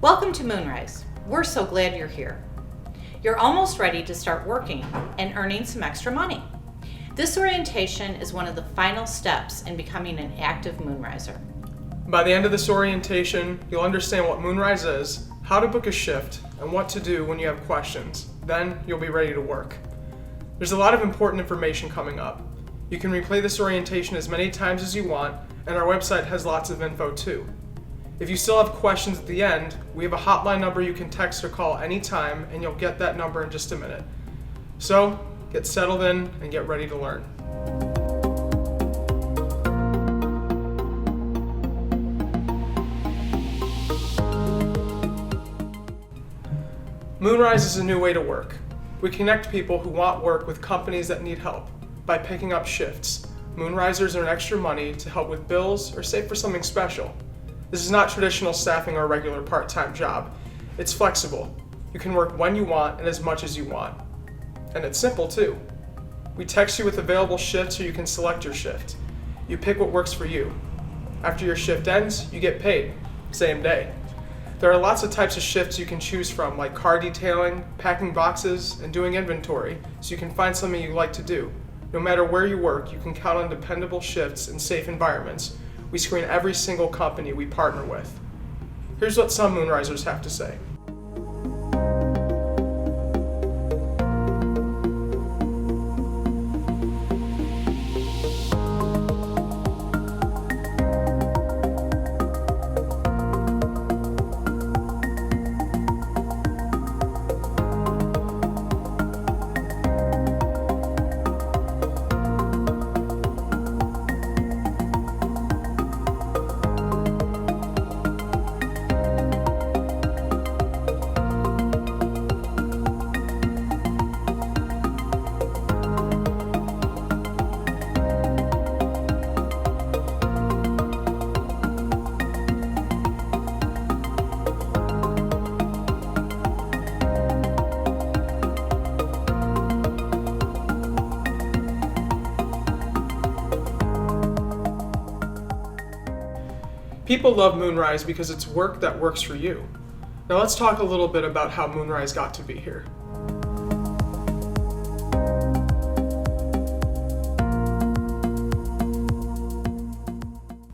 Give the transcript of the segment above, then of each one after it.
Welcome to Moonrise. We're so glad you're here. You're almost ready to start working and earning some extra money. This orientation is one of the final steps in becoming an active Moonriser. By the end of this orientation, you'll understand what Moonrise is, how to book a shift, and what to do when you have questions. Then you'll be ready to work. There's a lot of important information coming up. You can replay this orientation as many times as you want, and our website has lots of info too. If you still have questions at the end, we have a hotline number you can text or call anytime, and you'll get that number in just a minute. So, get settled in and get ready to learn. Moonrise is a new way to work. We connect people who want work with companies that need help by picking up shifts. Moonrisers earn extra money to help with bills or save for something special. This is not traditional staffing or a regular part-time job. It's flexible. You can work when you want and as much as you want. And it's simple too. We text you with available shifts so you can select your shift. You pick what works for you. After your shift ends, you get paid, same day. There are lots of types of shifts you can choose from, like car detailing, packing boxes, and doing inventory, so you can find something you like to do. No matter where you work, you can count on dependable shifts in safe environments. We screen every single company we partner with. Here's what some Moonrisers have to say. People love Moonrise because it's work that works for you. Now let's talk a little bit about how Moonrise got to be here.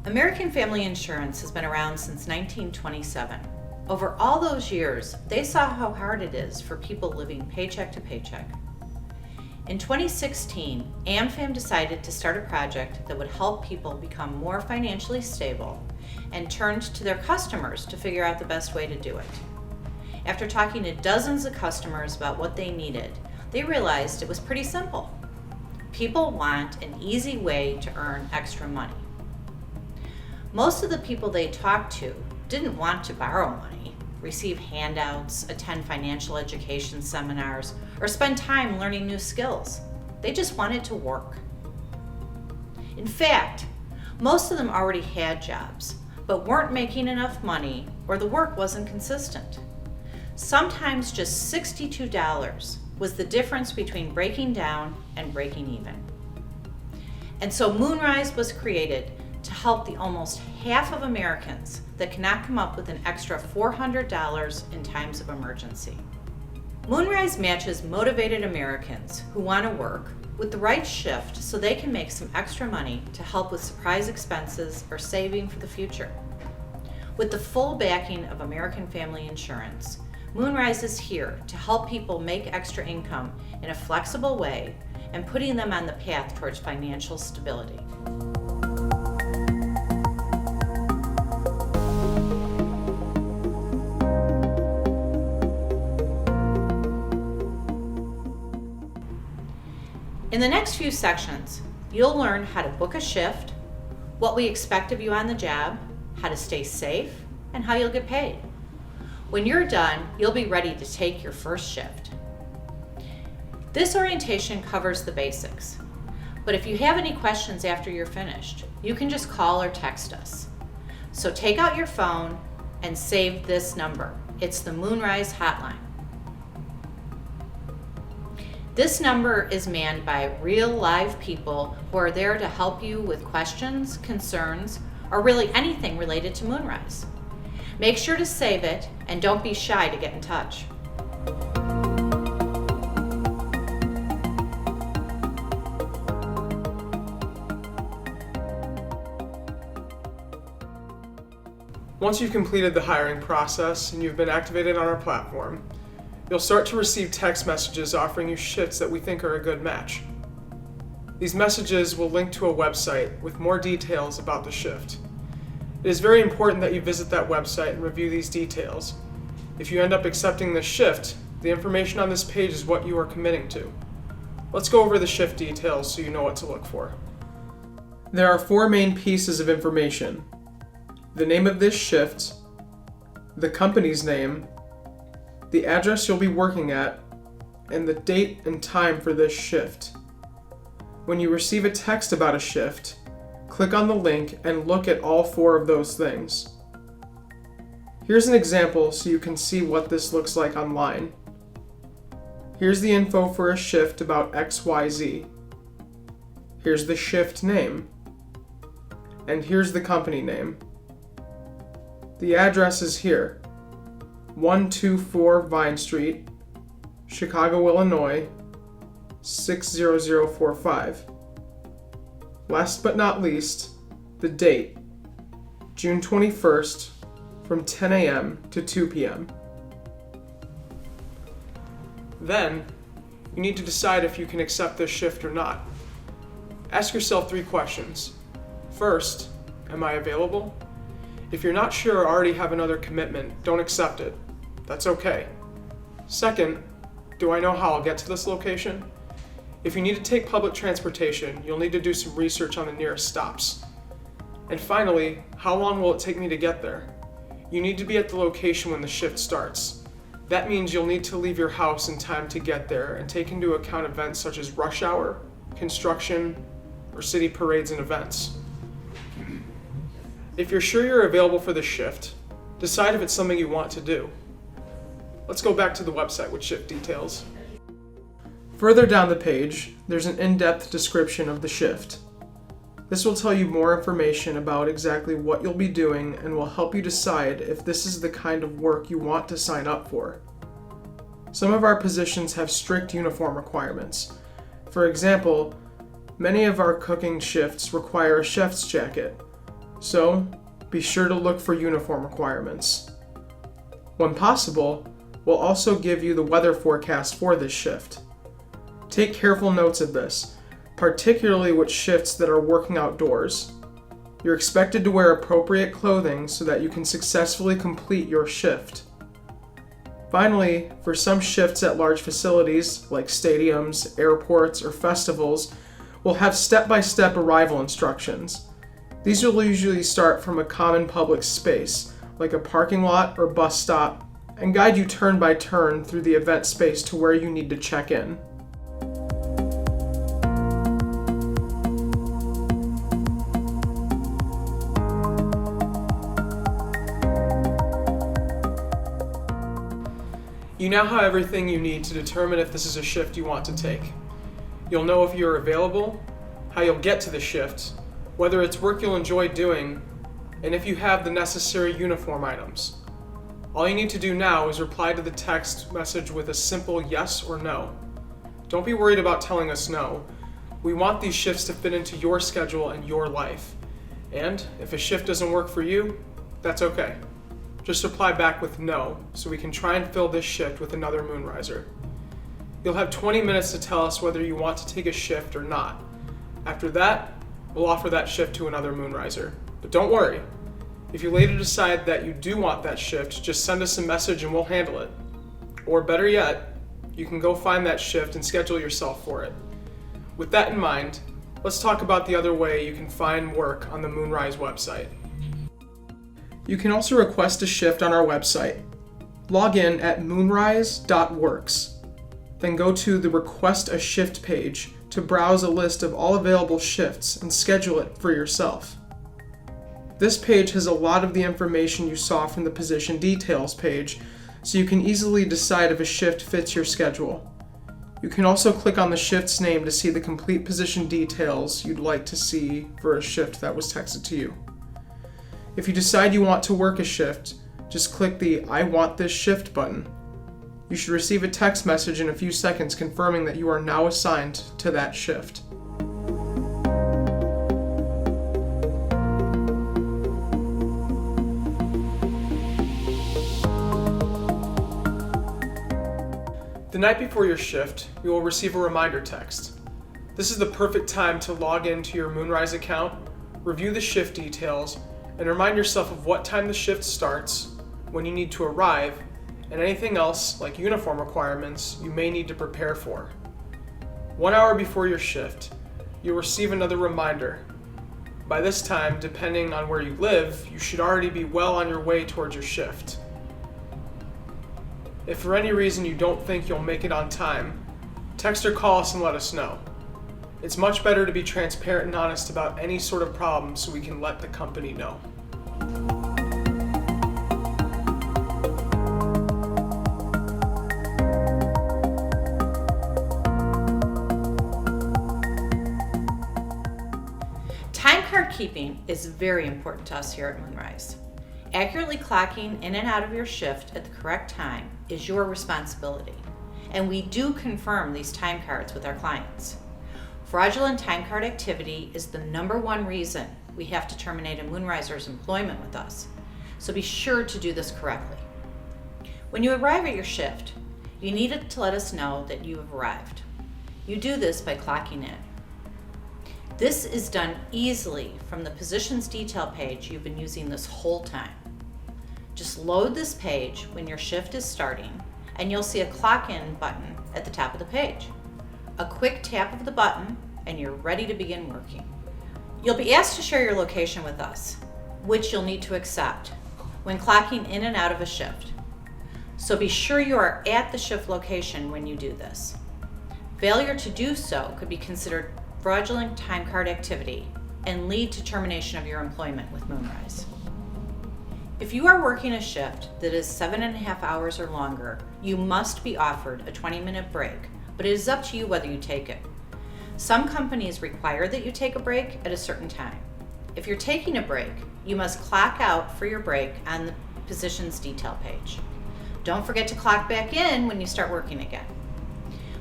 American Family Insurance has been around since 1927. Over all those years, they saw how hard it is for people living paycheck to paycheck. In 2016, AmFam decided to start a project that would help people become more financially stable and turned to their customers to figure out the best way to do it. After talking to dozens of customers about what they needed, they realized it was pretty simple. People want an easy way to earn extra money. Most of the people they talked to didn't want to borrow money, receive handouts, attend financial education seminars, or spend time learning new skills. They just wanted to work. In fact, most of them already had jobs, but weren't making enough money or the work wasn't consistent. Sometimes just $62 was the difference between breaking down and breaking even. And so Moonrise was created to help the almost half of Americans that cannot come up with an extra $400 in times of emergency. Moonrise matches motivated Americans who want to work with the right shift so they can make some extra money to help with surprise expenses or saving for the future. With the full backing of American Family Insurance, Moonrise is here to help people make extra income in a flexible way and putting them on the path towards financial stability. In the next few sections, you'll learn how to book a shift, what we expect of you on the job, how to stay safe, and how you'll get paid. When you're done, you'll be ready to take your first shift. This orientation covers the basics, but if you have any questions after you're finished, you can just call or text us. So take out your phone and save this number. It's the Moonrise hotline. This number is manned by real live people who are there to help you with questions, concerns, or really anything related to Moonrise. Make sure to save it and don't be shy to get in touch. Once you've completed the hiring process and you've been activated on our platform, you'll start to receive text messages offering you shifts that we think are a good match. These messages will link to a website with more details about the shift. It is very important that you visit that website and review these details. If you end up accepting this shift, the information on this page is what you are committing to. Let's go over the shift details so you know what to look for. There are 4 main pieces of information: the name of this shift, the company's name, the address you'll be working at, and the date and time for this shift. When you receive a text about a shift, click on the link and look at all 4 of those things. Here's an example so you can see what this looks like online. Here's the info for a shift about XYZ. Here's the shift name. And here's the company name. The address is here: 124 Vine Street, Chicago, Illinois, 60045. Last but not least, the date, June 21st, from 10 a.m. to 2 p.m. Then, you need to decide if you can accept this shift or not. Ask yourself 3 questions. First, am I available? If you're not sure or already have another commitment, don't accept it. That's okay. Second, do I know how I'll get to this location? If you need to take public transportation, you'll need to do some research on the nearest stops. And finally, how long will it take me to get there? You need to be at the location when the shift starts. That means you'll need to leave your house in time to get there and take into account events such as rush hour, construction, or city parades and events. If you're sure you're available for the shift, decide if it's something you want to do. Let's go back to the website with shift details. Further down the page, there's an in-depth description of the shift. This will tell you more information about exactly what you'll be doing and will help you decide if this is the kind of work you want to sign up for. Some of our positions have strict uniform requirements. For example, many of our cooking shifts require a chef's jacket, so be sure to look for uniform requirements. When possible, we'll also give you the weather forecast for this shift. Take careful notes of this, particularly with shifts that are working outdoors. You're expected to wear appropriate clothing so that you can successfully complete your shift. Finally, for some shifts at large facilities like stadiums, airports, or festivals, we'll have step-by-step arrival instructions. These will usually start from a common public space, like a parking lot or bus stop, and guide you turn by turn through the event space to where you need to check in. You now have everything you need to determine if this is a shift you want to take. You'll know if you're available, how you'll get to the shift, whether it's work you'll enjoy doing, and if you have the necessary uniform items. All you need to do now is reply to the text message with a simple yes or no. Don't be worried about telling us no. We want these shifts to fit into your schedule and your life. And if a shift doesn't work for you, that's okay. Just reply back with no, so we can try and fill this shift with another Moonriser. You'll have 20 minutes to tell us whether you want to take a shift or not. After that, we'll offer that shift to another Moonriser. But don't worry, if you later decide that you do want that shift, just send us a message and we'll handle it. Or better yet, you can go find that shift and schedule yourself for it. With that in mind, let's talk about the other way you can find work on the Moonrise website. You can also request a shift on our website. Log in at moonrise.works. Then go to the Request a Shift page to browse a list of all available shifts and schedule it for yourself. This page has a lot of the information you saw from the position details page, so you can easily decide if a shift fits your schedule. You can also click on the shift's name to see the complete position details you'd like to see for a shift that was texted to you. If you decide you want to work a shift, just click the I want this shift button. You should receive a text message in a few seconds confirming that you are now assigned to that shift. The night before your shift, you will receive a reminder text. This is the perfect time to log into your Moonrise account, review the shift details, and remind yourself of what time the shift starts, when you need to arrive, and anything else, like uniform requirements, you may need to prepare for. 1 hour before your shift, you'll receive another reminder. By this time, depending on where you live, you should already be well on your way towards your shift. If for any reason you don't think you'll make it on time, text or call us and let us know. It's much better to be transparent and honest about any sort of problem so we can let the company know. Time card keeping is very important to us here at Moonrise. Accurately clocking in and out of your shift at the correct time is your responsibility, and we do confirm these time cards with our clients. Fraudulent time card activity is the #1 reason we have to terminate a Moonriser's employment with us, so be sure to do this correctly. When you arrive at your shift, you need to let us know that you have arrived. You do this by clocking in. This is done easily from the positions detail page you've been using this whole time. Just load this page when your shift is starting, and you'll see a clock in button at the top of the page. A quick tap of the button and you're ready to begin working. You'll be asked to share your location with us, which you'll need to accept when clocking in and out of a shift. So be sure you are at the shift location when you do this. Failure to do so could be considered fraudulent time card activity and lead to termination of your employment with Moonrise. If you are working a shift that is 7.5 hours or longer, you must be offered a 20-minute break, but it is up to you whether you take it. Some companies require that you take a break at a certain time. If you're taking a break, you must clock out for your break on the positions detail page. Don't forget to clock back in when you start working again.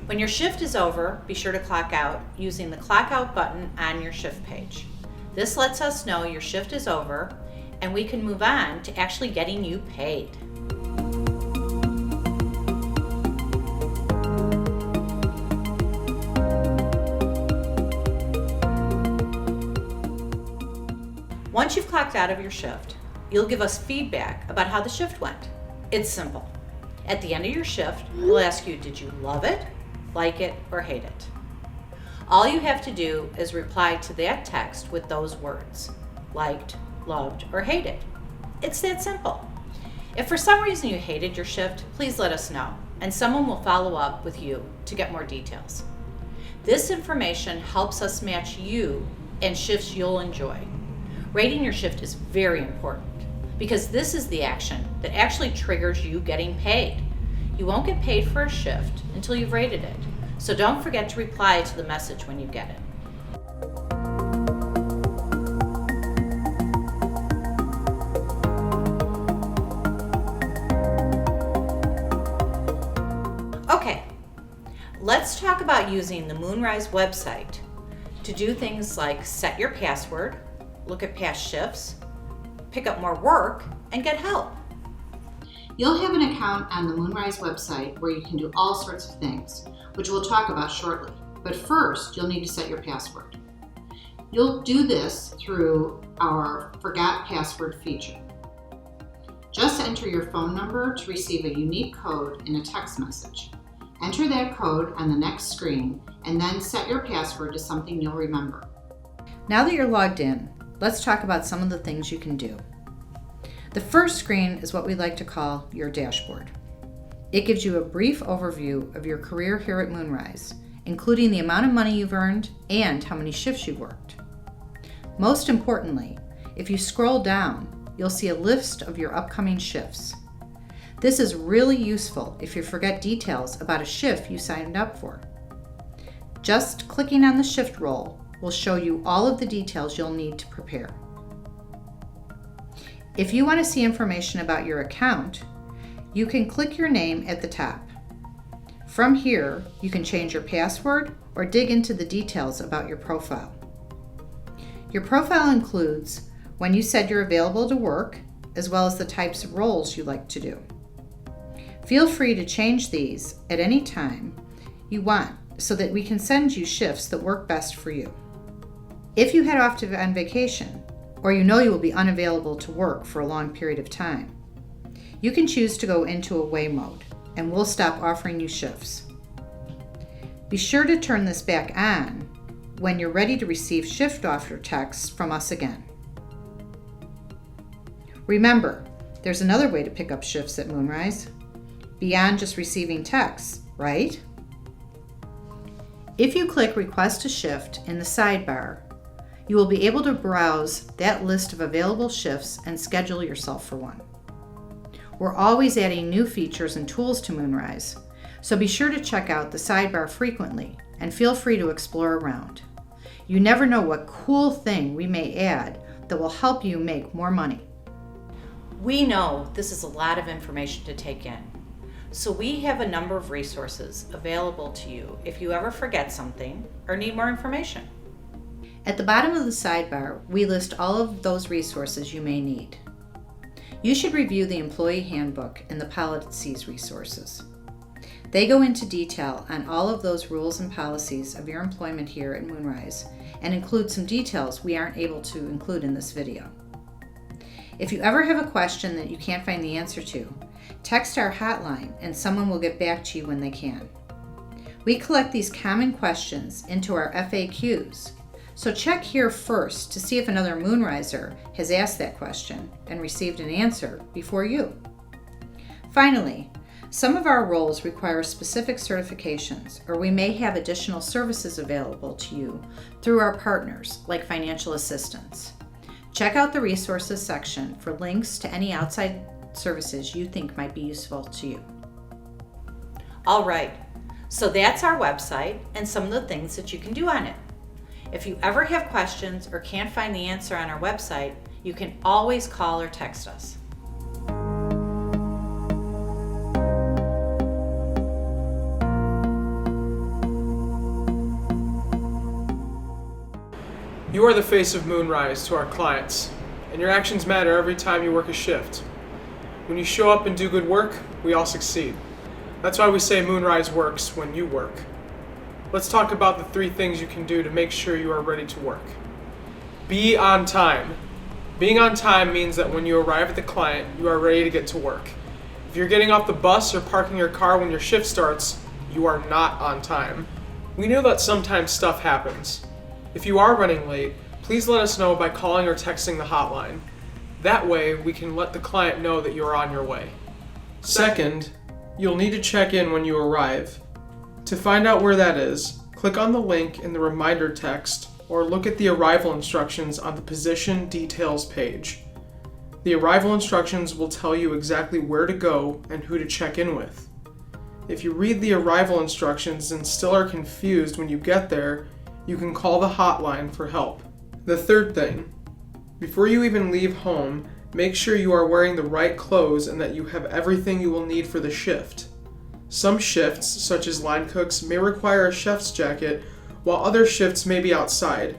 When your shift is over, be sure to clock out using the clock out button on your shift page. This lets us know your shift is over and we can move on to actually getting you paid. Once you've clocked out of your shift, you'll give us feedback about how the shift went. It's simple. At the end of your shift, we'll ask you, did you love it, like it, or hate it? All you have to do is reply to that text with those words, liked, loved, or hated. It's that simple. If for some reason you hated your shift, please let us know, and someone will follow up with you to get more details. This information helps us match you and shifts you'll enjoy. Rating your shift is very important because this is the action that actually triggers you getting paid. You won't get paid for a shift until you've rated it, so don't forget to reply to the message when you get it. Okay, let's talk about using the Moonrise website to do things like set your password, look at past shifts, pick up more work, and get help. You'll have an account on the Moonrise website where you can do all sorts of things, which we'll talk about shortly. But first, you'll need to set your password. You'll do this through our Forgot Password feature. Just enter your phone number to receive a unique code in a text message. Enter that code on the next screen and then set your password to something you'll remember. Now that you're logged in, let's talk about some of the things you can do. The first screen is what we like to call your dashboard. It gives you a brief overview of your career here at Moonrise, including the amount of money you've earned and how many shifts you've worked. Most importantly, if you scroll down, you'll see a list of your upcoming shifts. This is really useful if you forget details about a shift you signed up for. Just clicking on the shift role will show you all of the details you'll need to prepare. If you want to see information about your account, you can click your name at the top. From here, you can change your password or dig into the details about your profile. Your profile includes when you said you're available to work, as well as the types of roles you like to do. Feel free to change these at any time you want so that we can send you shifts that work best for you. If you head off on vacation, or you know you will be unavailable to work for a long period of time, you can choose to go into away mode, and we'll stop offering you shifts. Be sure to turn this back on when you're ready to receive shift offer texts from us again. Remember, there's another way to pick up shifts at Moonrise, beyond just receiving texts, right? If you click Request a Shift in the sidebar, you will be able to browse that list of available shifts and schedule yourself for one. We're always adding new features and tools to Moonrise, so be sure to check out the sidebar frequently and feel free to explore around. You never know what cool thing we may add that will help you make more money. We know this is a lot of information to take in, so we have a number of resources available to you if you ever forget something or need more information. At the bottom of the sidebar, we list all of those resources you may need. You should review the Employee Handbook and the Policies resources. They go into detail on all of those rules and policies of your employment here at Moonrise and include some details we aren't able to include in this video. If you ever have a question that you can't find the answer to, text our hotline and someone will get back to you when they can. We collect these common questions into our FAQs, so check here first to see if another Moonriser has asked that question and received an answer before you. Finally, some of our roles require specific certifications, or we may have additional services available to you through our partners, like financial assistance. Check out the resources section for links to any outside services you think might be useful to you. All right, so that's our website and some of the things that you can do on it. If you ever have questions or can't find the answer on our website, you can always call or text us. You are the face of Moonrise to our clients, and your actions matter every time you work a shift. When you show up and do good work, we all succeed. That's why we say Moonrise works when you work. Let's talk about the 3 things you can do to make sure you are ready to work. Be on time. Being on time means that when you arrive at the client, you are ready to get to work. If you're getting off the bus or parking your car when your shift starts, you are not on time. We know that sometimes stuff happens. If you are running late, please let us know by calling or texting the hotline. That way, we can let the client know that you are on your way. Second, you'll need to check in when you arrive. To find out where that is, click on the link in the reminder text or look at the arrival instructions on the position details page. The arrival instructions will tell you exactly where to go and who to check in with. If you read the arrival instructions and still are confused when you get there, you can call the hotline for help. The third thing, before you even leave home, make sure you are wearing the right clothes and that you have everything you will need for the shift. Some shifts, such as line cooks, may require a chef's jacket, while other shifts may be outside.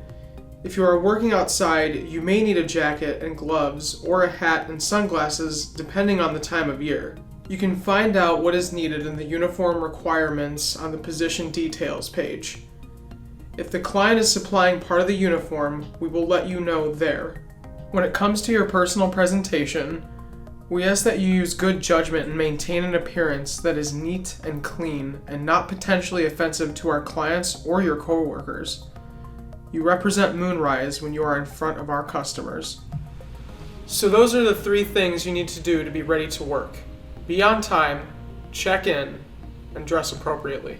If you are working outside, you may need a jacket and gloves or a hat and sunglasses depending on the time of year. You can find out what is needed in the uniform requirements on the position details page. If the client is supplying part of the uniform, we will let you know there. When it comes to your personal presentation, we ask that you use good judgment and maintain an appearance that is neat and clean and not potentially offensive to our clients or your coworkers. You represent Moonrise when you are in front of our customers. So those are the 3 things you need to do to be ready to work. Be on time, check in, and dress appropriately.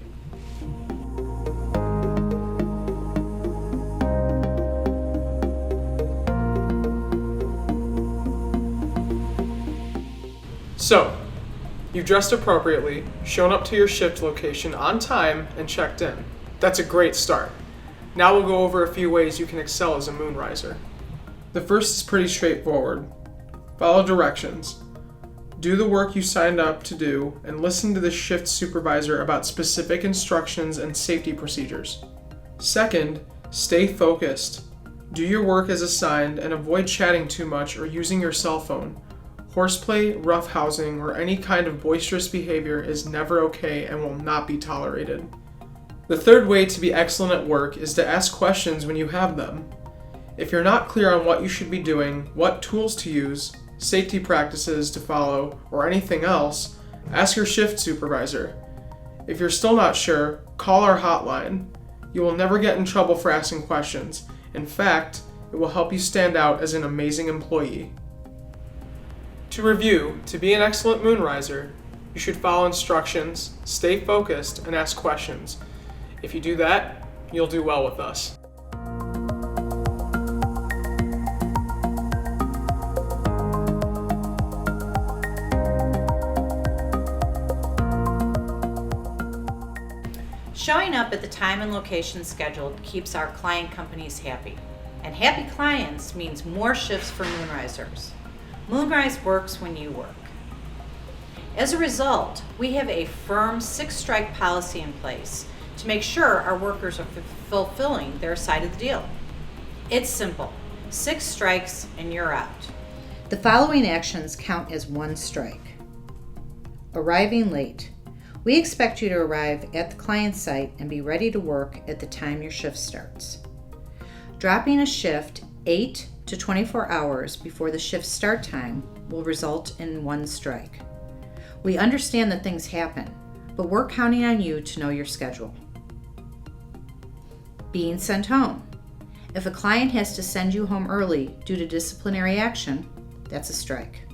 So, you've dressed appropriately, shown up to your shift location on time, and checked in. That's a great start. Now we'll go over a few ways you can excel as a Moonriser. The first is pretty straightforward. Follow directions. Do the work you signed up to do and listen to the shift supervisor about specific instructions and safety procedures. Second, stay focused. Do your work as assigned and avoid chatting too much or using your cell phone. Horseplay, roughhousing, or any kind of boisterous behavior is never okay and will not be tolerated. The third way to be excellent at work is to ask questions when you have them. If you're not clear on what you should be doing, what tools to use, safety practices to follow, or anything else, ask your shift supervisor. If you're still not sure, call our hotline. You will never get in trouble for asking questions. In fact, it will help you stand out as an amazing employee. To review, to be an excellent Moonriser, you should follow instructions, stay focused, and ask questions. If you do that, you'll do well with us. Showing up at the time and location scheduled keeps our client companies happy. And happy clients means more shifts for Moonrisers. Moonrise works when you work. As a result, we have a firm 6-strike policy in place to make sure our workers are fulfilling their side of the deal. It's simple. 6 strikes and you're out. The following actions count as 1 strike. Arriving late. We expect you to arrive at the client site and be ready to work at the time your shift starts. Dropping a shift 8 to 24 hours before the shift start time will result in 1 strike. We understand that things happen, but we're counting on you to know your schedule. Being sent home. If a client has to send you home early due to disciplinary action, that's a strike.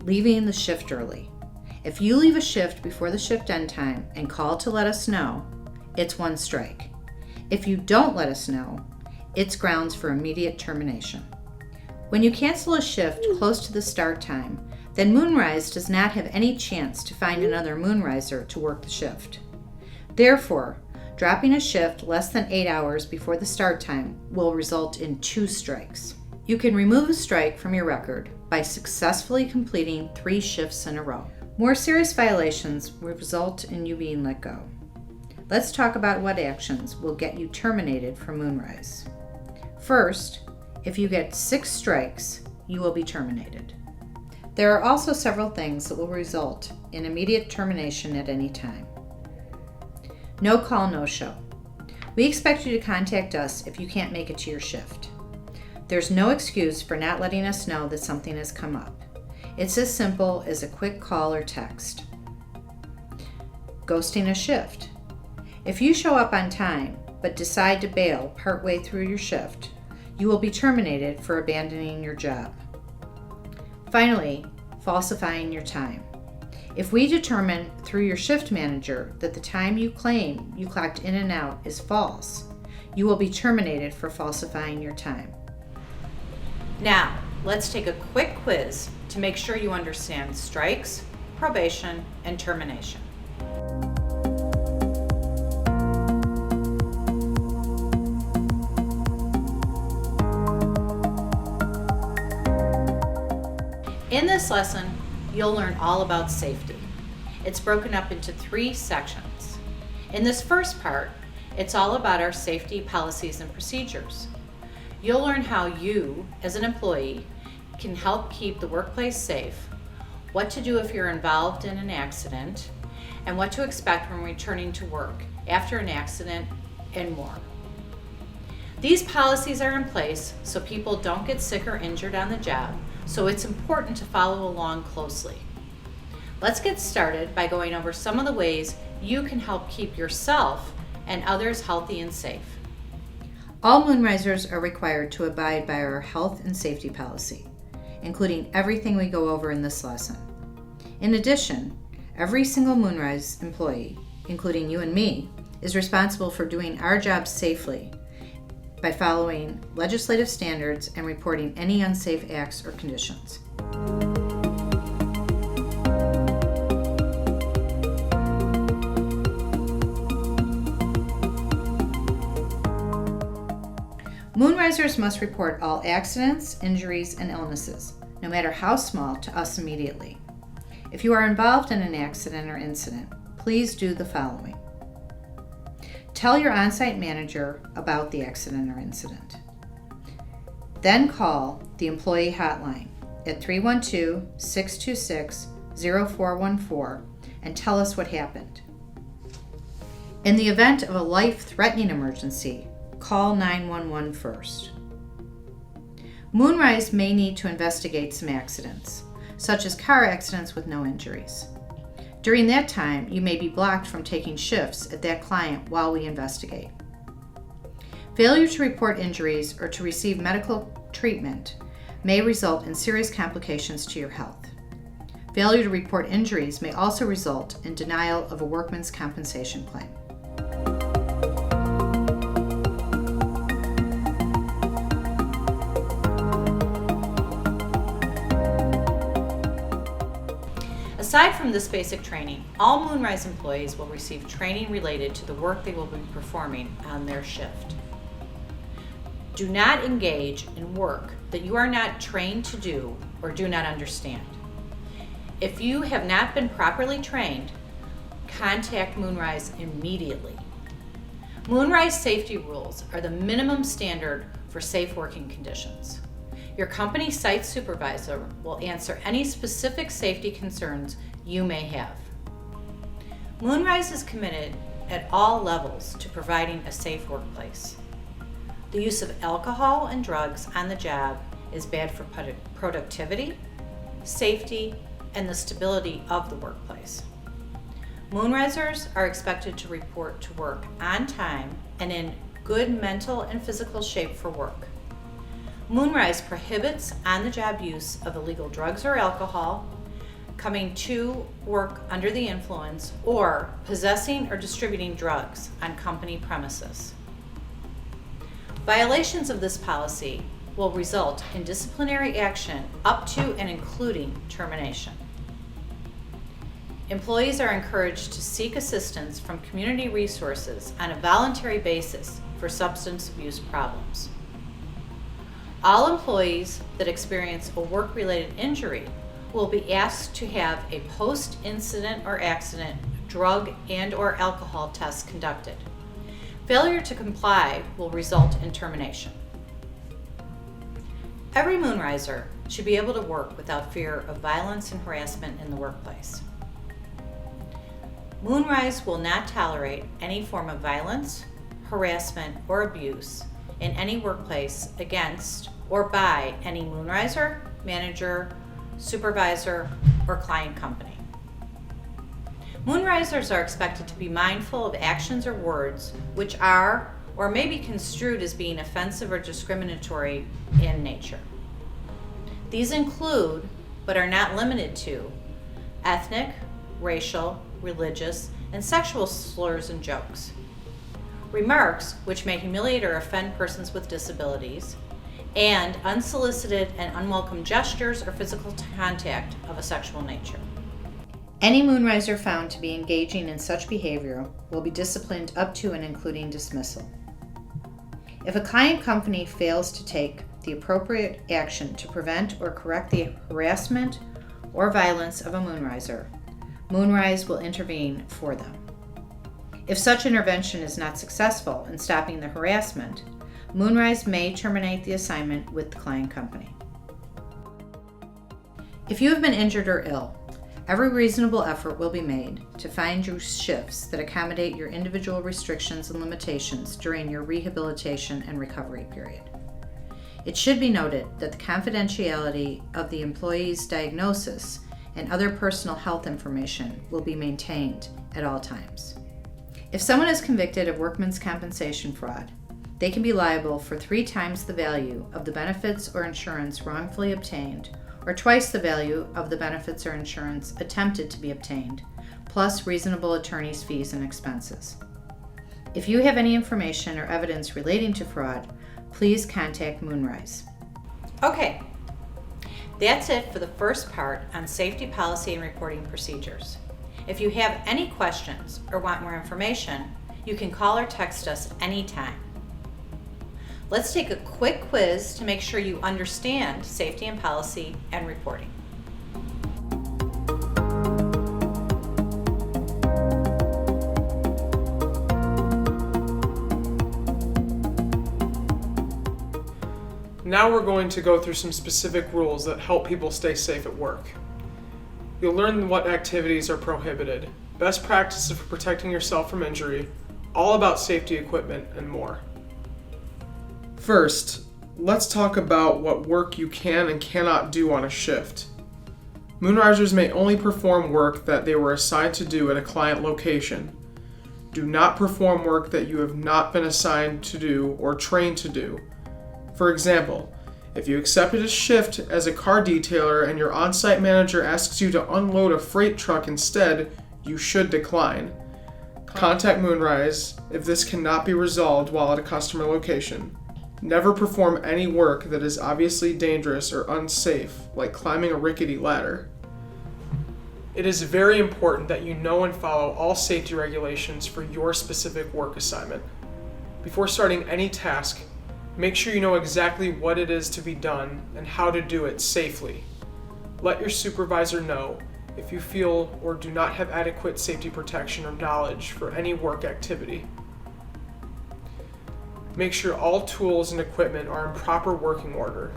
Leaving the shift early. If you leave a shift before the shift end time and call to let us know, it's 1 strike. If you don't let us know, it's grounds for immediate termination. When you cancel a shift close to the start time, then Moonrise does not have any chance to find another Moonriser to work the shift. Therefore, dropping a shift less than 8 hours before the start time will result in 2 strikes. You can remove a strike from your record by successfully completing 3 shifts in a row. More serious violations will result in you being let go. Let's talk about what actions will get you terminated from Moonrise. First, if you get 6 strikes, you will be terminated. There are also several things that will result in immediate termination at any time. No call, no show. We expect you to contact us if you can't make it to your shift. There's no excuse for not letting us know that something has come up. It's as simple as a quick call or text. Ghosting a shift. If you show up on time but decide to bail partway through your shift, you will be terminated for abandoning your job. Finally, falsifying your time. If we determine through your shift manager that the time you claim you clocked in and out is false, you will be terminated for falsifying your time. Now, let's take a quick quiz to make sure you understand strikes, probation, and termination. In this lesson, you'll learn all about safety. It's broken up into 3 sections. In this first part, it's all about our safety policies and procedures. You'll learn how you, as an employee, can help keep the workplace safe, what to do if you're involved in an accident, and what to expect when returning to work after an accident, and more. These policies are in place so people don't get sick or injured on the job, so it's important to follow along closely. Let's get started by going over some of the ways you can help keep yourself and others healthy and safe. All Moonrisers are required to abide by our health and safety policy, including everything we go over in this lesson. In addition, every single Moonrise employee, including you and me, is responsible for doing our jobs safely by following legislative standards and reporting any unsafe acts or conditions. Moonrisers must report all accidents, injuries, and illnesses, no matter how small, to us immediately. If you are involved in an accident or incident, please do the following. Tell your on-site manager about the accident or incident. Then call the employee hotline at 312-626-0414 and tell us what happened. In the event of a life-threatening emergency, call 911 first. Moonrise may need to investigate some accidents, such as car accidents with no injuries. During that time, you may be blocked from taking shifts at that client while we investigate. Failure to report injuries or to receive medical treatment may result in serious complications to your health. Failure to report injuries may also result in denial of a workman's compensation claim. Aside from this basic training, all Moonrise employees will receive training related to the work they will be performing on their shift. Do not engage in work that you are not trained to do or do not understand. If you have not been properly trained, contact Moonrise immediately. Moonrise safety rules are the minimum standard for safe working conditions. Your company site supervisor will answer any specific safety concerns you may have. Moonrise is committed at all levels to providing a safe workplace. The use of alcohol and drugs on the job is bad for productivity, safety, and the stability of the workplace. Moonrisers are expected to report to work on time and in good mental and physical shape for work. Moonrise prohibits on-the-job use of illegal drugs or alcohol, coming to work under the influence, or possessing or distributing drugs on company premises. Violations of this policy will result in disciplinary action up to and including termination. Employees are encouraged to seek assistance from community resources on a voluntary basis for substance abuse problems. All employees that experience a work-related injury will be asked to have a post-incident or accident drug and/or alcohol test conducted. Failure to comply will result in termination. Every Moonriser should be able to work without fear of violence and harassment in the workplace. Moonrise will not tolerate any form of violence, harassment, or abuse in any workplace against or by any Moonriser, manager, supervisor, or client company. Moonrisers are expected to be mindful of actions or words which are or may be construed as being offensive or discriminatory in nature. These include, but are not limited to, ethnic, racial, religious, and sexual slurs and jokes. Remarks which may humiliate or offend persons with disabilities, and unsolicited and unwelcome gestures or physical contact of a sexual nature. Any Moonriser found to be engaging in such behavior will be disciplined up to and including dismissal. If a client company fails to take the appropriate action to prevent or correct the harassment or violence of a Moonriser, Moonrise will intervene for them. If such intervention is not successful in stopping the harassment, Moonrise may terminate the assignment with the client company. If you have been injured or ill, every reasonable effort will be made to find you shifts that accommodate your individual restrictions and limitations during your rehabilitation and recovery period. It should be noted that the confidentiality of the employee's diagnosis and other personal health information will be maintained at all times. If someone is convicted of workman's compensation fraud, they can be liable for 3 times the value of the benefits or insurance wrongfully obtained, or twice the value of the benefits or insurance attempted to be obtained, plus reasonable attorney's fees and expenses. If you have any information or evidence relating to fraud, please contact Moonrise. Okay, that's it for the first part on safety policy and reporting procedures. If you have any questions or want more information, you can call or text us anytime. Let's take a quick quiz to make sure you understand safety and policy and reporting. Now we're going to go through some specific rules that help people stay safe at work. You'll learn what activities are prohibited, best practices for protecting yourself from injury, all about safety equipment, and more. First, let's talk about what work you can and cannot do on a shift. Moonrisers may only perform work that they were assigned to do at a client location. Do not perform work that you have not been assigned to do or trained to do. For example, if you accepted a shift as a car detailer and your on-site manager asks you to unload a freight truck instead, you should decline. Contact Moonrise if this cannot be resolved while at a customer location. Never perform any work that is obviously dangerous or unsafe, like climbing a rickety ladder. It is very important that you know and follow all safety regulations for your specific work assignment. Before starting any task, make sure you know exactly what it is to be done and how to do it safely. Let your supervisor know if you feel or do not have adequate safety protection or knowledge for any work activity. Make sure all tools and equipment are in proper working order.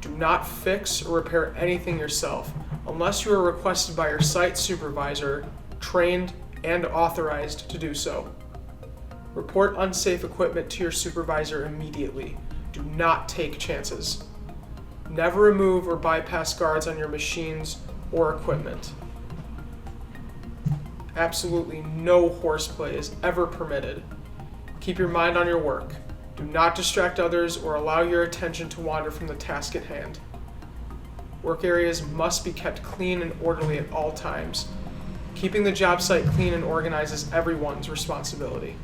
Do not fix or repair anything yourself unless you are requested by your site supervisor, trained and authorized to do so. Report unsafe equipment to your supervisor immediately. Do not take chances. Never remove or bypass guards on your machines or equipment. Absolutely no horseplay is ever permitted. Keep your mind on your work. Do not distract others or allow your attention to wander from the task at hand. Work areas must be kept clean and orderly at all times. Keeping the job site clean and organized is everyone's responsibility.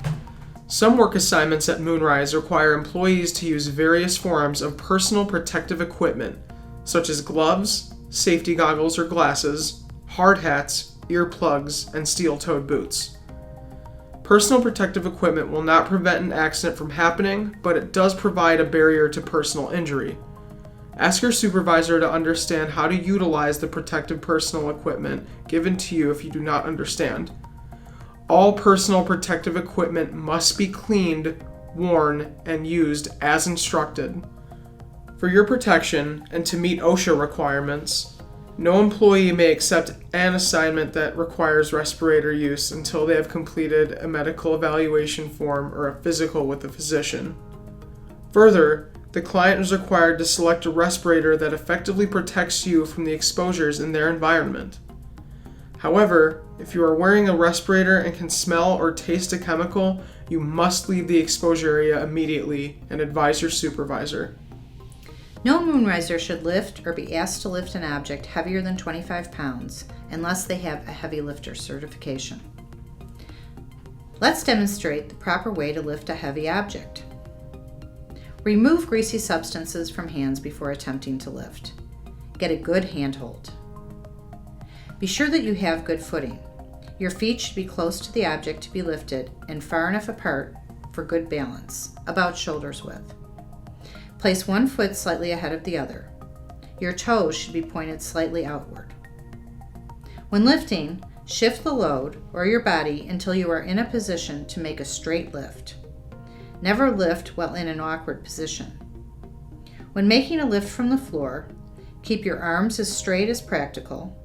Some work assignments at Moonrise require employees to use various forms of personal protective equipment, such as gloves, safety goggles or glasses, hard hats, earplugs, and steel-toed boots. Personal protective equipment will not prevent an accident from happening, but it does provide a barrier to personal injury. Ask your supervisor to understand how to utilize the protective personal equipment given to you if you do not understand. All personal protective equipment must be cleaned, worn, and used as instructed. For your protection and to meet OSHA requirements, no employee may accept an assignment that requires respirator use until they have completed a medical evaluation form or a physical with a physician. Further, the client is required to select a respirator that effectively protects you from the exposures in their environment. However, if you are wearing a respirator and can smell or taste a chemical, you must leave the exposure area immediately and advise your supervisor. No Moonriser should lift or be asked to lift an object heavier than 25 pounds unless they have a heavy lifter certification. Let's demonstrate the proper way to lift a heavy object. Remove greasy substances from hands before attempting to lift. Get a good handhold. Be sure that you have good footing. Your feet should be close to the object to be lifted and far enough apart for good balance, about shoulder's width. Place one foot slightly ahead of the other. Your toes should be pointed slightly outward. When lifting, shift the load or your body until you are in a position to make a straight lift. Never lift while in an awkward position. When making a lift from the floor, keep your arms as straight as practical,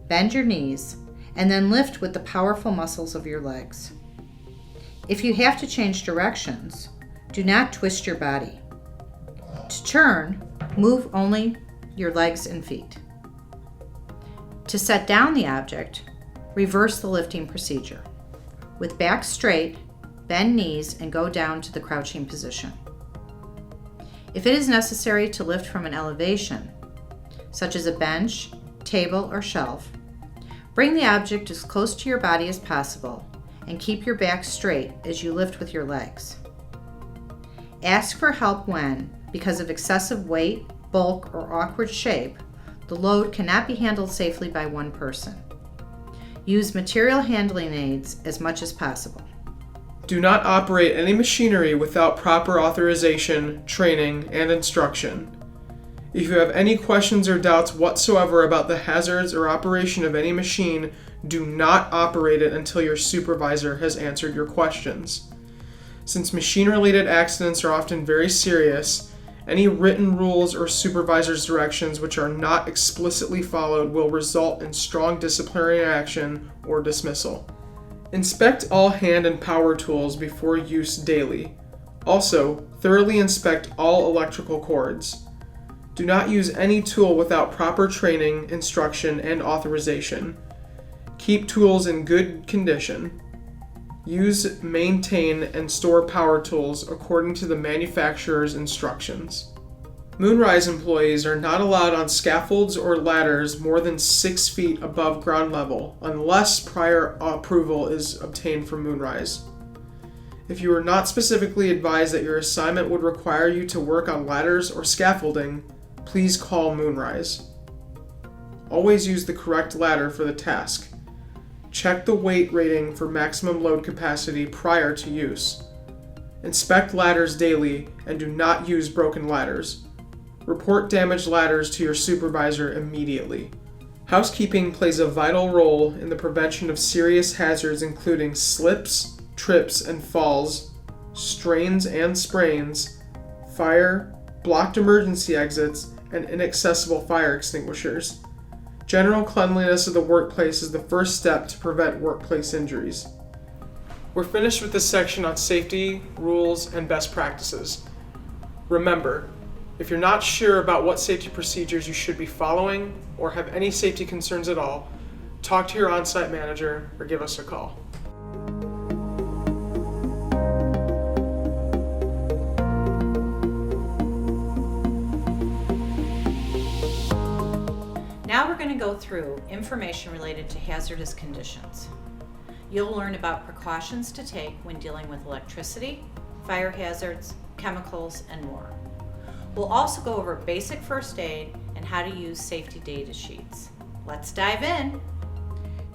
bend your knees, and then lift with the powerful muscles of your legs. If you have to change directions, do not twist your body. To turn, move only your legs and feet. To set down the object, reverse the lifting procedure. With back straight, bend knees and go down to the crouching position. If it is necessary to lift from an elevation, such as a bench, table, or shelf, bring the object as close to your body as possible and keep your back straight as you lift with your legs. Ask for help when, because of excessive weight, bulk, or awkward shape, the load cannot be handled safely by one person. Use material handling aids as much as possible. Do not operate any machinery without proper authorization, training, and instruction. If you have any questions or doubts whatsoever about the hazards or operation of any machine, do not operate it until your supervisor has answered your questions. Since machine-related accidents are often very serious, any written rules or supervisor's directions which are not explicitly followed will result in strong disciplinary action or dismissal. Inspect all hand and power tools before use daily. Also, thoroughly inspect all electrical cords. Do not use any tool without proper training, instruction, and authorization. Keep tools in good condition. Use, maintain, and store power tools according to the manufacturer's instructions. Moonrise employees are not allowed on scaffolds or ladders more than 6 feet above ground level unless prior approval is obtained from Moonrise. If you are not specifically advised that your assignment would require you to work on ladders or scaffolding, please call Moonrise. Always use the correct ladder for the task. Check the weight rating for maximum load capacity prior to use. Inspect ladders daily and do not use broken ladders. Report damaged ladders to your supervisor immediately. Housekeeping plays a vital role in the prevention of serious hazards including slips, trips and falls, strains and sprains, fire, blocked emergency exits, and inaccessible fire extinguishers. General cleanliness of the workplace is the first step to prevent workplace injuries. We're finished with this section on safety, rules, and best practices. Remember, if you're not sure about what safety procedures you should be following or have any safety concerns at all, talk to your on-site manager or give us a call. Now we're going to go through information related to hazardous conditions. You'll learn about precautions to take when dealing with electricity, fire hazards, chemicals, and more. We'll also go over basic first aid and how to use safety data sheets. Let's dive in.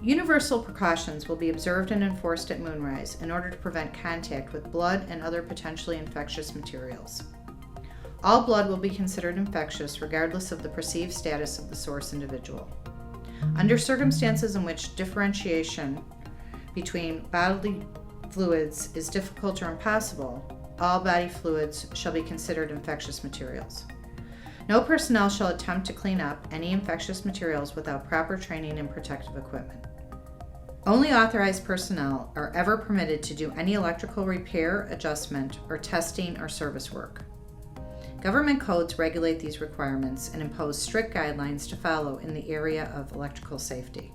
Universal precautions will be observed and enforced at Moonrise in order to prevent contact with blood and other potentially infectious materials. All blood will be considered infectious regardless of the perceived status of the source individual. Under circumstances in which differentiation between bodily fluids is difficult or impossible, all body fluids shall be considered infectious materials. No personnel shall attempt to clean up any infectious materials without proper training and protective equipment. Only authorized personnel are ever permitted to do any electrical repair, adjustment, or testing or service work. Government codes regulate these requirements and impose strict guidelines to follow in the area of electrical safety.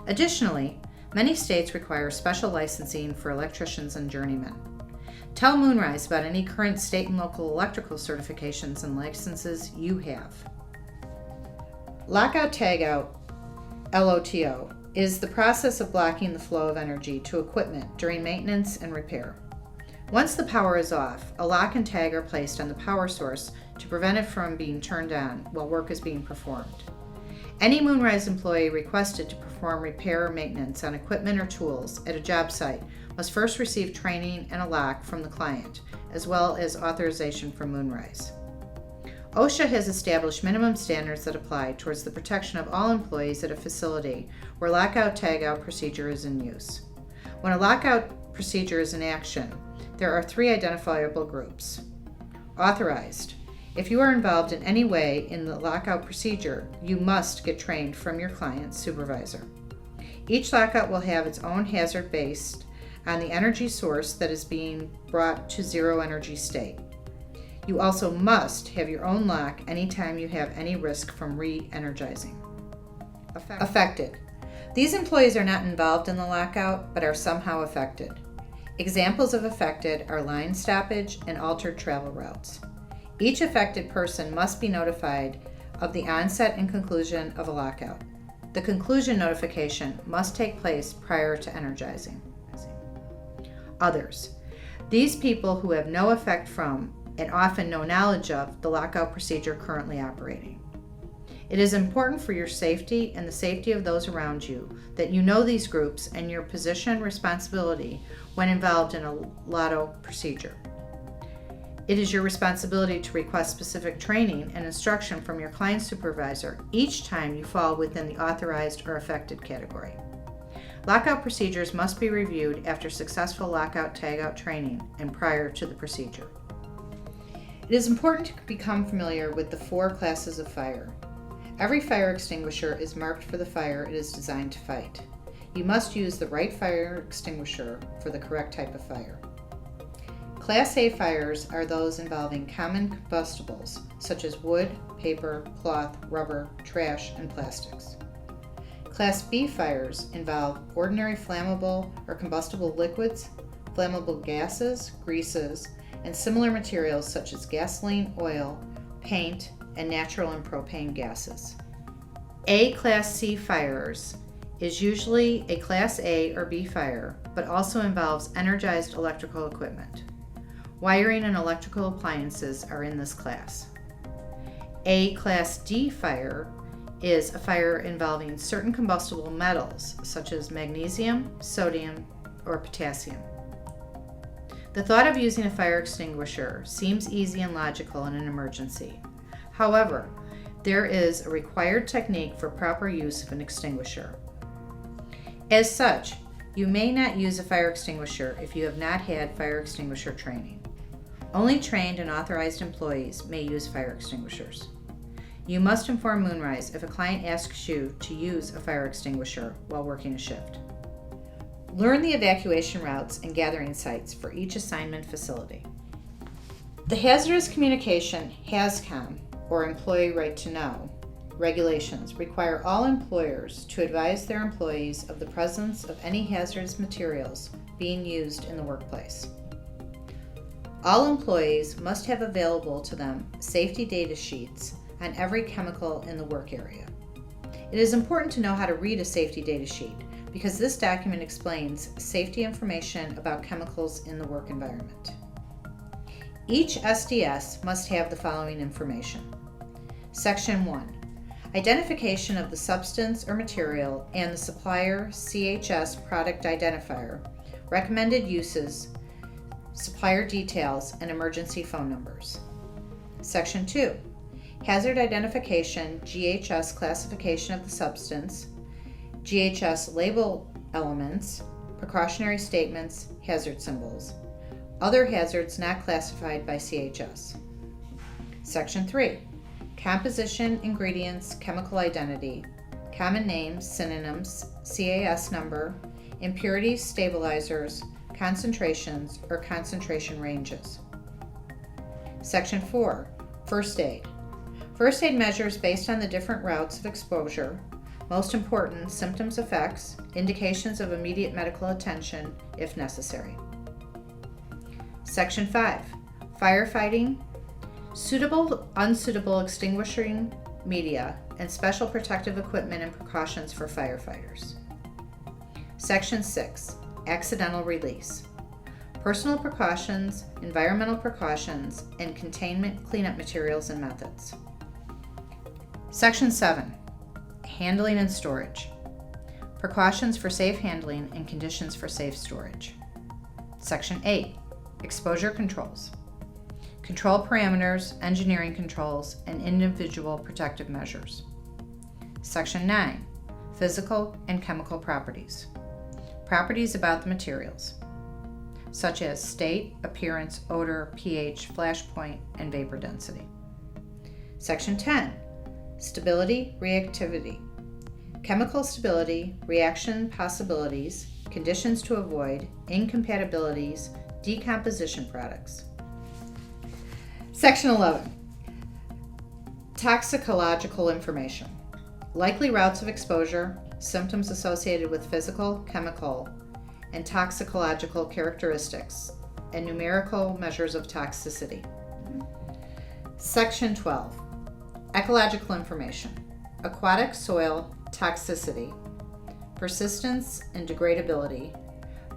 Additionally, many states require special licensing for electricians and journeymen. Tell Moonrise about any current state and local electrical certifications and licenses you have. Lockout Tagout, LOTO, is the process of blocking the flow of energy to equipment during maintenance and repair. Once the power is off, a lock and tag are placed on the power source to prevent it from being turned on while work is being performed. Any Moonrise employee requested to perform repair or maintenance on equipment or tools at a job site must first receive training and a lock from the client, as well as authorization from Moonrise. OSHA has established minimum standards that apply towards the protection of all employees at a facility where lockout-tagout procedure is in use. When a lockout procedure is in action, there are 3 identifiable groups. Authorized. If you are involved in any way in the lockout procedure, you must get trained from your client's supervisor. Each lockout will have its own hazard based on the energy source that is being brought to zero energy state. You also must have your own lock anytime you have any risk from re-energizing. Affected. These employees are not involved in the lockout, but are somehow affected. Examples of affected are line stoppage and altered travel routes. Each affected person must be notified of the onset and conclusion of a lockout. The conclusion notification must take place prior to energizing. Others. These people who have no effect from and often no knowledge of the lockout procedure currently operating. It is important for your safety and the safety of those around you that you know these groups and your position and responsibility when involved in a lotto procedure. It is your responsibility to request specific training and instruction from your client supervisor each time you fall within the authorized or affected category. Lockout procedures must be reviewed after successful lockout-tagout training and prior to the procedure. It is important to become familiar with the 4 classes of fire. Every fire extinguisher is marked for the fire it is designed to fight. You must use the right fire extinguisher for the correct type of fire. Class A fires are those involving common combustibles such as wood, paper, cloth, rubber, trash, and plastics. Class B fires involve ordinary flammable or combustible liquids, flammable gases, greases, and similar materials such as gasoline, oil, paint, and natural and propane gases. A Class C fires is usually a Class A or B fire, but also involves energized electrical equipment. Wiring and electrical appliances are in this class. A Class D fire is a fire involving certain combustible metals such as magnesium, sodium, or potassium. The thought of using a fire extinguisher seems easy and logical in an emergency. However, there is a required technique for proper use of an extinguisher. As such, you may not use a fire extinguisher if you have not had fire extinguisher training. Only trained and authorized employees may use fire extinguishers. You must inform Moonrise if a client asks you to use a fire extinguisher while working a shift. Learn the evacuation routes and gathering sites for each assignment facility. The Hazardous Communication HAZCOM, or Employee Right to Know, regulations require all employers to advise their employees of the presence of any hazardous materials being used in the workplace. All employees must have available to them safety data sheets on every chemical in the work area. It is important to know how to read a safety data sheet because this document explains safety information about chemicals in the work environment. Each SDS must have the following information. Section 1. Identification of the substance or material and the supplier CHS product identifier, recommended uses, supplier details, and emergency phone numbers. Section 2. Hazard identification, GHS classification of the substance, GHS label elements, precautionary statements, hazard symbols, other hazards not classified by CHS. Section 3. Composition, ingredients, chemical identity, common names, synonyms, CAS number, impurities, stabilizers, concentrations, or concentration ranges. Section 4. First aid. First aid measures based on the different routes of exposure, most important symptoms, effects, indications of immediate medical attention if necessary. Section 5. Firefighting, suitable, unsuitable extinguishing media, and special protective equipment and precautions for firefighters. Section 6. Accidental release. Personal precautions, environmental precautions, and containment cleanup materials and methods. Section 7. Handling and storage. Precautions for safe handling and conditions for safe storage. Section 8. Exposure controls. Control parameters, engineering controls, and individual protective measures. Section 9. Physical and chemical properties. Properties about the materials, such as state, appearance, odor, pH, flash point, and vapor density. Section 10. Stability, reactivity. Chemical stability, reaction possibilities, conditions to avoid, incompatibilities, decomposition products. Section 11. Toxicological information. Likely routes of exposure, symptoms associated with physical, chemical, and toxicological characteristics, and numerical measures of toxicity. Section 12. Ecological information. Aquatic soil toxicity, persistence and degradability,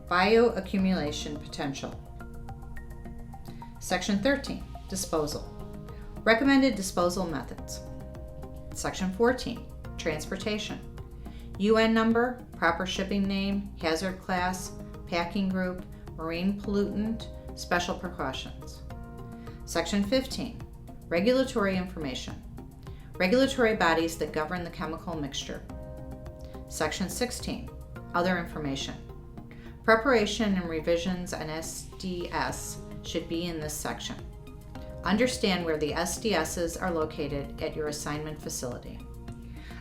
bioaccumulation potential. Section 13. Disposal. Recommended disposal methods. Section 14, transportation. UN number, proper shipping name, hazard class, packing group, marine pollutant, special precautions. Section 15, regulatory information. Regulatory bodies that govern the chemical mixture. Section 16, other information. Preparation and revisions on SDS should be in this section. Understand where the SDSs are located at your assignment facility.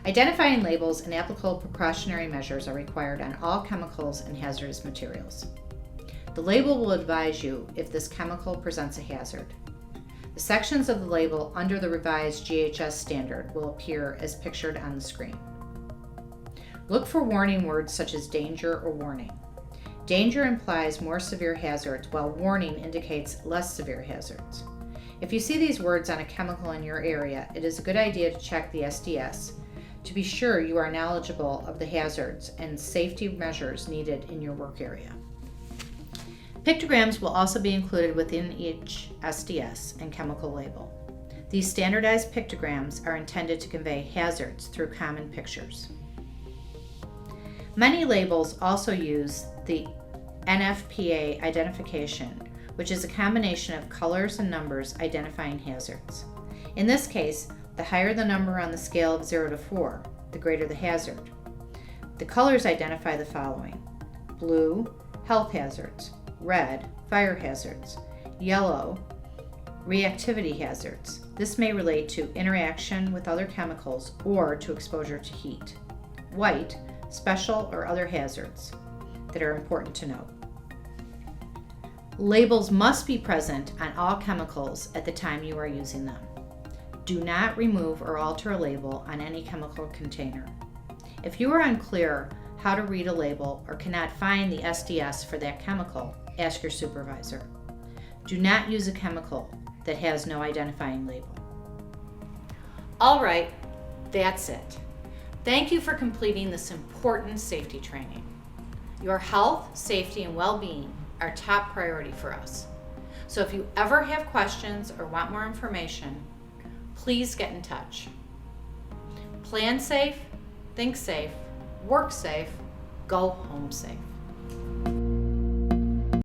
Identifying labels and applicable precautionary measures are required on all chemicals and hazardous materials. The label will advise you if this chemical presents a hazard. The sections of the label under the revised GHS standard will appear as pictured on the screen. Look for warning words such as danger or warning. Danger implies more severe hazards, while warning indicates less severe hazards. If you see these words on a chemical in your area, it is a good idea to check the SDS to be sure you are knowledgeable of the hazards and safety measures needed in your work area. Pictograms will also be included within each SDS and chemical label. These standardized pictograms are intended to convey hazards through common pictures. Many labels also use the NFPA identification, which is a combination of colors and numbers identifying hazards. In this case, the higher the number on the scale of 0 to 4, the greater the hazard. The colors identify the following: blue, health hazards; red, fire hazards; yellow, reactivity hazards. This may relate to interaction with other chemicals or to exposure to heat. White, special or other hazards that are important to note. Labels must be present on all chemicals at the time you are using them. Do not remove or alter a label on any chemical container. If you are unclear how to read a label or cannot find the SDS for that chemical, ask your supervisor. Do not use a chemical that has no identifying label. All right, that's it. Thank you for completing this important safety training. Your health, safety, and well-being are top priority for us. So if you ever have questions or want more information, please get in touch. Plan safe, think safe, work safe, go home safe.